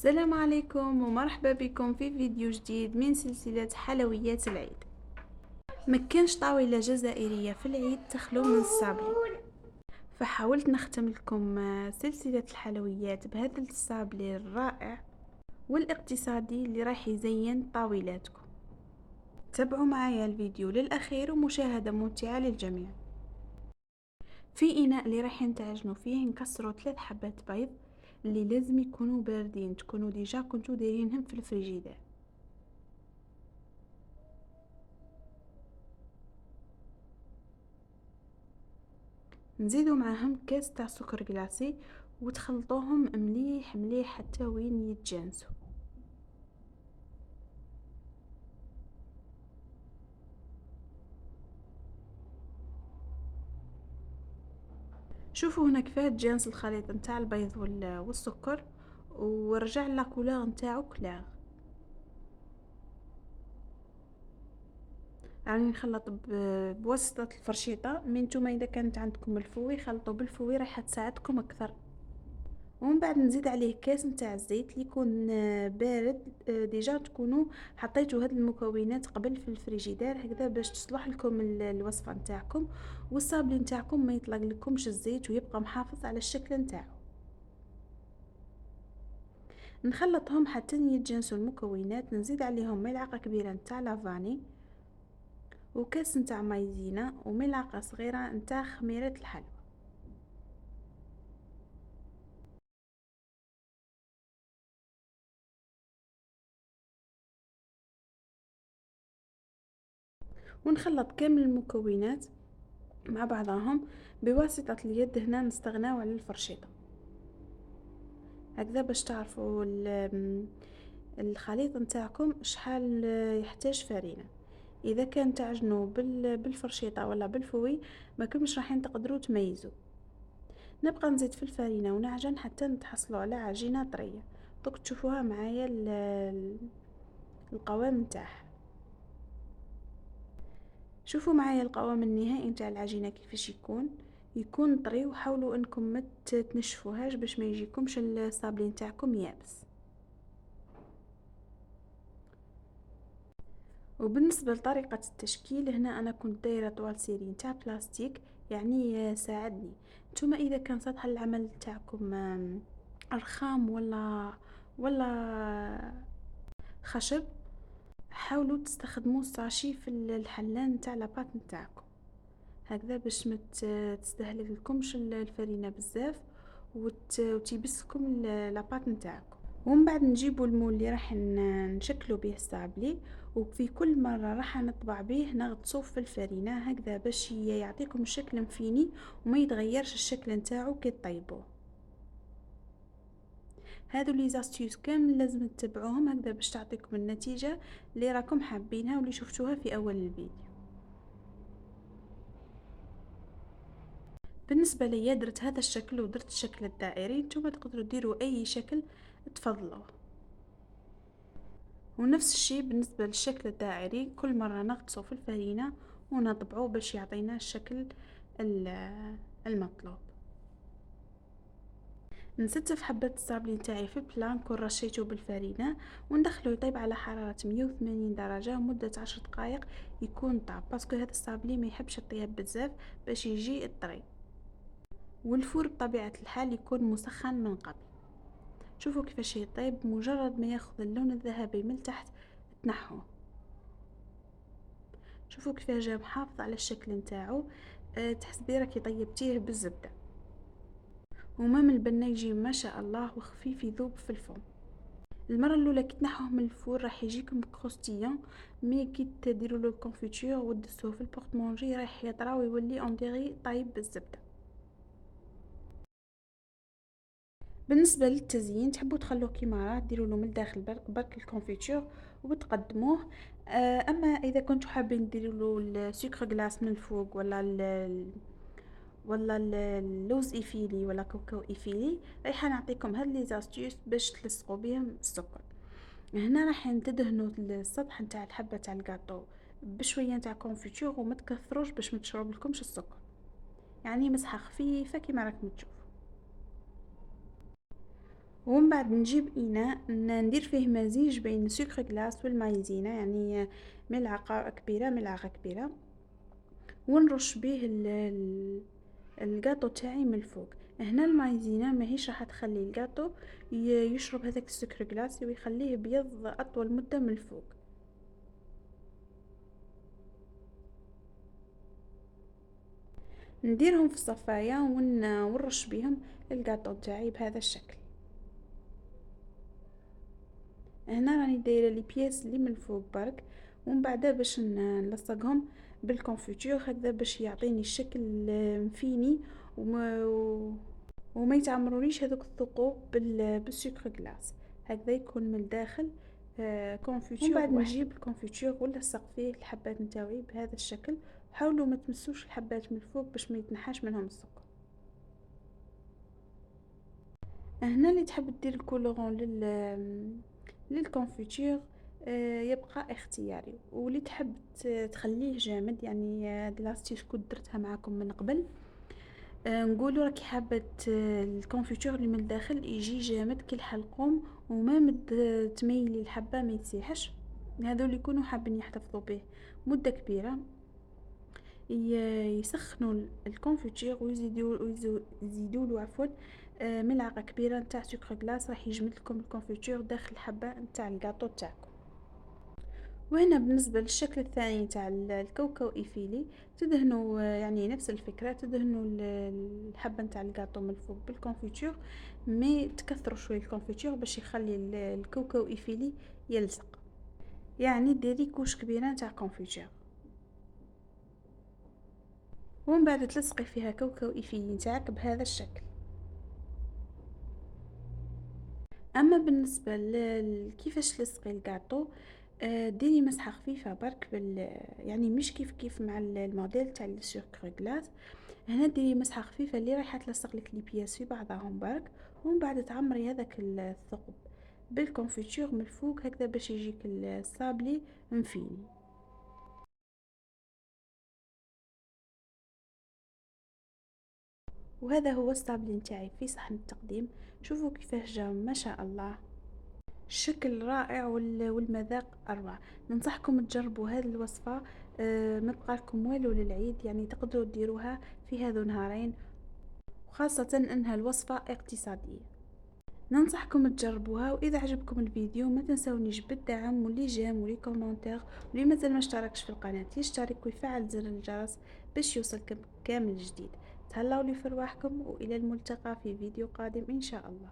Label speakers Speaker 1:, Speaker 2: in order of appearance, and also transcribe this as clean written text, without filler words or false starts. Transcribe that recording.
Speaker 1: السلام عليكم ومرحبا بكم في فيديو جديد من سلسلة حلويات العيد. مكانش طاولة جزائرية في العيد تخلو من الصابلي، فحاولت نختم لكم سلسلة الحلويات بهذا الصابلي الرائع والاقتصادي اللي راح يزين طاولاتكم. تابعوا معايا الفيديو للأخير ومشاهدة ممتعة للجميع. في إناء اللي راح نتعجنوا فيه نكسروا 3 حبات بيض اللي لازم يكونوا باردين، تكونوا ديجا كنتوا دايرينهم في الفريجيدير. نزيدوا معاهم كاس تاع سكر كلاصي وتخلطوهم مليح مليح حتى وين يتجانسوا. شوفوا هنا كيفاه تجانس الخليط نتاع البيض والسكر، ورجع لا كولور نتاعو كلاغ. راني نخلط بواسطه الفرشيطه. من نتوما اذا كانت عندكم الفوي خلطوا بالفوي، راح تساعدكم اكثر. ومن بعد نزيد عليه كاس نتاع الزيت اللي يكون بارد. ديجا تكونوا حطيتوا هاد المكونات قبل في الفريجيدير هكذا باش تصلح لكم الوصفه نتاعكم، والصابلي نتاعكم ما يطلق لكمش الزيت ويبقى محافظ على الشكل نتاعو. نخلطهم حتى يتجانسوا المكونات. نزيد عليهم ملعقه كبيره نتاع لافاني وكاس نتاع مايزينا وملعقه صغيره نتاع خميره الحلوى. ونخلط كامل المكونات مع بعضهم بواسطة اليد. هنا نستغناو على الفرشيطة هكذا باش تعرفوا الخليط نتاعكم شحال يحتاج فرينة. اذا كان تعجنوا بالفرشيطة ولا بالفوي ما كمش راح تقدروا تميزوا. نبقى نزيد في الفرينة ونعجن حتى نتحصلوا على عجينة طرية. دوك تشوفوها معايا القوام نتاعها. شوفوا معايا القوام النهائي نتاع العجينه كيفاش يكون طري، وحاولوا انكم ما تنشفوهاش باش ما يجيكمش الصابلي نتاعكم يابس. وبالنسبه لطريقه التشكيل هنا انا كنت دايره طوال سيري نتاع بلاستيك، يعني ساعدني. نتوما اذا كان سطح العمل نتاعكم رخام ولا خشب، حاولوا تستخدموا الساشي في الحلان نتاع لاباط نتاعكم هكذا باش ما تستهلك لكمش الفرينه بزاف وتيبسكم لاباط نتاعكم. ومن بعد نجيبوا المول اللي راح نشكلوا به الصابلي، وفي كل مره راح نطبع به نغطسوه في الفرينه هكذا باش يعطيكم الشكل مفيني وما يتغيرش الشكل نتاعو كي طيبوه. هادو لي زاستيوس كامل لازم تتبعوهم هكذا باش تعطيكم النتيجه اللي راكم حابينها واللي شفتوها في اول الفيديو. بالنسبه ليا درت هذا الشكل ودرت الشكل الدائري، نتوما تقدروا ديروا اي شكل تفضلوه. ونفس الشيء بالنسبه للشكل الدائري، كل مره نغطسه في الفرينه ونطبعه باش يعطينا الشكل المطلوب. نستف حبة الصابلي نتاعي في بلان كون رشيته بالفرينة وندخله يطيب على حرارة 180 درجة مدة 10 دقائق. يكون طاب باسكو هذا الصابلي ما يحبش الطياب بزاف باش يجي الطري. والفور بطبيعة الحال يكون مسخن من قبل. شوفوا كيفاش يطيب، مجرد ما ياخذ اللون الذهبي من تحت تنحوه. شوفوا كيفاه جا محافظ على الشكل نتاعو. تحس بيرك طيبتيه بالزبده. ومام البنه يجي ما شاء الله وخفيف يذوب في الفم. المره الاولى كي تنحوه من الفور راح يجيكم كروستيون، مي كي تديروا له الكونفيتور ودسوه في البورتمونجي راح يطرى ويولي انديري طايب بالزبده. بالنسبه للتزيين تحبوا تخلوه كيما راه ديروا له من الداخل برك الكونفيتور وتقدموه. اما اذا كنتوا حابين ديروا له السكر غلاس من الفوق ولا اللوز ايفيلي ولا كوكو ايفيلي، راح نعطيكم هاد لي زاستيوس باش تلصقوا بهم السكر. هنا راح تدهنوا السطح نتاع الحبه تاع الكاطو بشويه نتاع كونفيتور وما تكثروش باش ما تشرب لكمش السكر، يعني مسحه خفيفه كيما راكم تشوفوا. ومن بعد نجيب اناء ندير فيه مزيج بين سكر غلاس والمايزينا، يعني ملعقه كبيره، ونرش به الجاتو تاعي من الفوق. هنا المايزينا ماهيش راح تخلي الجاتو يشرب هذاك السكر غلاس ويخليه بيض اطول مده من الفوق. نديرهم في الصفايه ونرش بهم الجاتو تاعي بهذا الشكل. هنا راني دايره لي بياس اللي من الفوق برك، ومن بعد باش نلصقهم بالكونفيتور هكذا باش يعطيني الشكل مفيني وما يتعمرونيش هذوك الثقوب بالسكر غلاس، هكذا يكون من الداخل كونفيتور. ومن بعد نجيب الكونفيتور ونلصق فيه الحبات نتاوعي بهذا الشكل. حاولوا ما تمسوش الحبات من الفوق باش ما يتنحاش منهم السكر. هنا اللي تحب دير الكولورون للكونفيتور يبقى اختياري، واللي تحب تخليه جامد يعني دلاستيش كنت درتها معاكم من قبل. نقولوا راكي حابه الكونفيتور اللي من الداخل يجي جامد كي الحلقوم وما تميلي الحبه ما يتسيحش. هذو اللي يكونوا حابين يحتفظوا به مده كبيره يسخنوا الكونفيتور ويزيدوا له عفوا ملعقه كبيره نتاع سكر غلاس، راح يجمد لكم الكونفيتور داخل الحبه نتاع الجاتو تاعكم. وهنا بالنسبه للشكل الثاني تاع الكاوكاو ايفيلي، تدهنوا يعني نفس الفكره، تدهنوا الحبه نتاع الجاتو من الفوق بالكونفيتور، مي تكثروا شويه الكونفيتور باش يخلي الكاوكاو ايفيلي يلصق، يعني ديري كوش كبيره نتاع كونفيتور. ومن بعد تلصقي فيها كاوكاو ايفيلي نتاعك بهذا الشكل. اما بالنسبه كيفاش تلصقي الكاطو، ديري مسحه خفيفه برك يعني مش كيف مع الموديل تاع السكر غلاس. هنا ديري مسحه خفيفه اللي رايحه تلصق لك لي بياس في بعضهم برك، ومن بعد تعمري هذاك الثقب بالكونفيتور من الفوق هكذا باش يجيك الصابلي مفيني. وهذا هو الصابلي نتاعي في صحن التقديم. شوفوا كيفاش جا ما شاء الله، الشكل رائع والمذاق أروع. ننصحكم تجربوا هذه الوصفة، ما بقالكم والو للعيد، يعني تقدروا تديروها في هذو نهارين، وخاصة انها الوصفة اقتصادية. ننصحكم تجربوها، واذا عجبكم الفيديو ما تنسونيش بالدعم واللي جام ولي كومنتير، واللي مازال ما اشتركش في القناة يشترك ويفعل زر الجرس باش يوصلكم كامل جديد. تهلاو لي في رواحكم، والى الملتقى في فيديو قادم ان شاء الله.